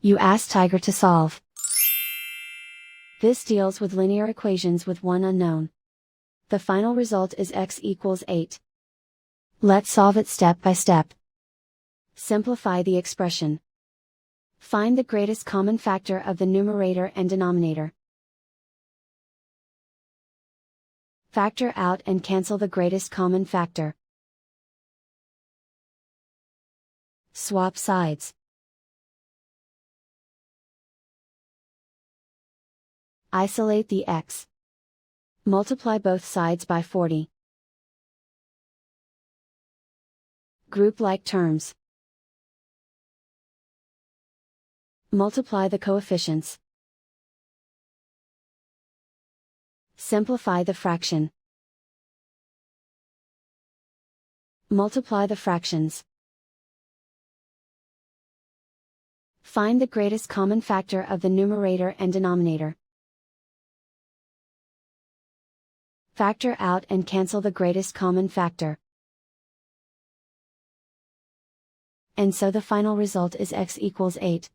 You ask Tiger to solve. This deals with linear equations with one unknown. The final result is x equals 8. Let's solve it step by step. Simplify the expression. Find the greatest common factor of the numerator and denominator. Factor out and cancel the greatest common factor. Swap sides. Isolate the x. Multiply both sides by 40. Group like terms. Multiply the coefficients. Simplify the fraction. Multiply the fractions. Find the greatest common factor of the numerator and denominator. Factor out and cancel the greatest common factor. And so the final result is x equals 8.